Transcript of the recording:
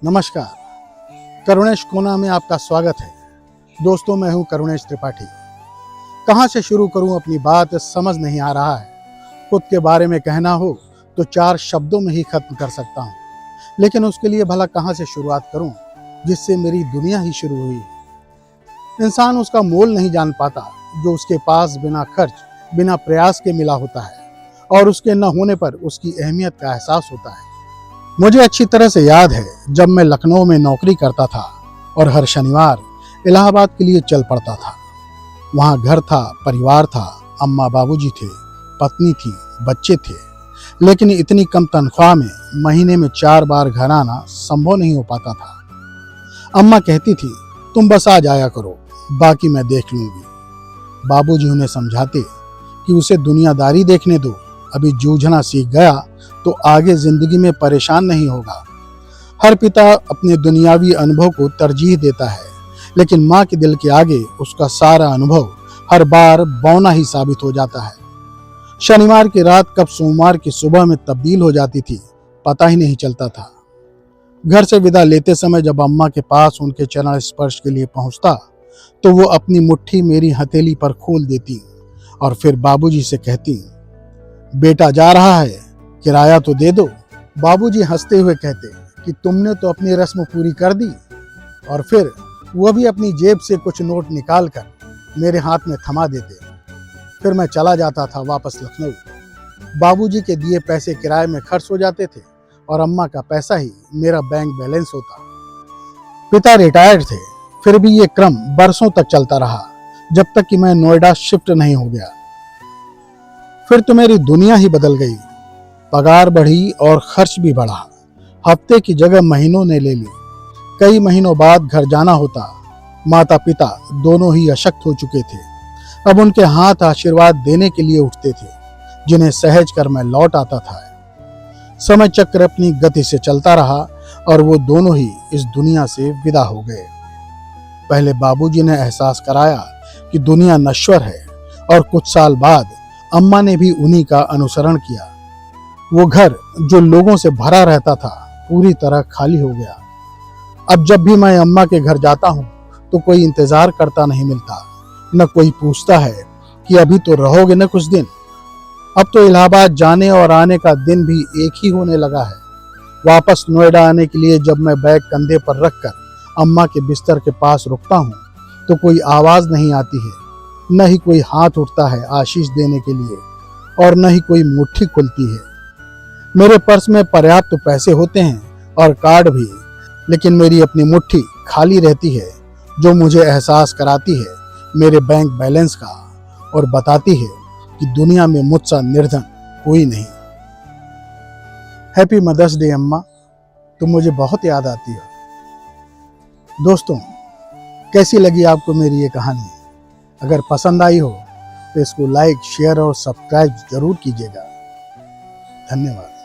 नमस्कार, करुणेश कोना में आपका स्वागत है। दोस्तों, मैं हूं करुणेश त्रिपाठी। कहां से शुरू करूं अपनी बात समझ नहीं आ रहा है। खुद के बारे में कहना हो तो 4 शब्दों में ही खत्म कर सकता हूं, लेकिन उसके लिए भला कहां से शुरुआत करूं जिससे मेरी दुनिया ही शुरू हुई। इंसान उसका मोल नहीं जान पाता जो उसके पास बिना खर्च, बिना प्रयास के मिला होता है, और उसके न होने पर उसकी अहमियत का एहसास होता है। मुझे अच्छी तरह से याद है जब मैं लखनऊ में नौकरी करता था और हर शनिवार इलाहाबाद के लिए चल पड़ता था। वहाँ घर था, परिवार था, अम्मा बाबूजी थे, पत्नी थी, बच्चे थे, लेकिन इतनी कम तनख्वाह में महीने में 4 बार घर आना संभव नहीं हो पाता था। अम्मा कहती थी, तुम बस आ जाया करो, बाकी मैं देख लूंगी। बाबूजी उन्हें समझाते कि उसे दुनियादारी देखने दो, अभी जूझना सीख गया तो आगे जिंदगी में परेशान नहीं होगा। हर पिता अपने दुनियावी अनुभव को तरजीह देता है, लेकिन माँ के दिल के आगे उसका सारा अनुभव हर बार बौना ही साबित हो जाता है। शनिवार की रात कब सोमवार की सुबह में तब्दील हो जाती थी, पता ही नहीं चलता था। घर से विदा लेते समय जब अम्मा के पास उनके चरण स्पर्श के लिए पहुंचता तो वो अपनी मुट्ठी मेरी हथेली पर खोल देती और फिर बाबूजी से कहती, बेटा जा रहा है, किराया तो दे दो। बाबूजी हंसते हुए कहते कि तुमने तो अपनी रस्म पूरी कर दी, और फिर वो भी अपनी जेब से कुछ नोट निकाल कर मेरे हाथ में थमा देते। फिर मैं चला जाता था वापस लखनऊ। बाबूजी के दिए पैसे किराए में खर्च हो जाते थे और अम्मा का पैसा ही मेरा बैंक बैलेंस होता। पिता रिटायर्ड थे, फिर भी ये क्रम बरसों तक चलता रहा, जब तक कि मैं नोएडा शिफ्ट नहीं हो गया। फिर तो मेरी दुनिया ही बदल गई। पगार बढ़ी और खर्च भी बढ़ा। हफ्ते की जगह महीनों ने ले ली। कई महीनों बाद घर जाना होता। माता पिता दोनों ही अशक्त हो चुके थे। अब उनके हाथ आशीर्वाद देने के लिए उठते थे, जिन्हें सहज कर मैं लौट आता था। समय चक्र अपनी गति से चलता रहा और वो दोनों ही इस दुनिया से विदा हो गए। पहले बाबूजी ने एहसास कराया कि दुनिया नश्वर है, और कुछ साल बाद अम्मा ने भी उन्हीं का अनुसरण किया। वो घर जो लोगों से भरा रहता था पूरी तरह खाली हो गया। अब जब भी मैं अम्मा के घर जाता हूँ तो कोई इंतजार करता नहीं मिलता, न कोई पूछता है कि अभी तो रहोगे न कुछ दिन। अब तो इलाहाबाद जाने और आने का दिन भी एक ही होने लगा है। वापस नोएडा आने के लिए जब मैं बैग कंधे पर रखकर अम्मा के बिस्तर के पास रुकता हूँ तो कोई आवाज नहीं आती है, न ही कोई हाथ उठता है आशीष देने के लिए, और न ही कोई मुट्ठी खुलती है। मेरे पर्स में पर्याप्त पैसे होते हैं और कार्ड भी, लेकिन मेरी अपनी मुट्ठी खाली रहती है, जो मुझे एहसास कराती है मेरे बैंक बैलेंस का और बताती है कि दुनिया में मुझसा निर्धन कोई नहीं। हैप्पी मदर्स डे अम्मा, तुम मुझे बहुत याद आती हो। दोस्तों, कैसी लगी आपको मेरी ये कहानी? अगर पसंद आई हो तो इसको लाइक, शेयर और सब्सक्राइब जरूर कीजिएगा। धन्यवाद।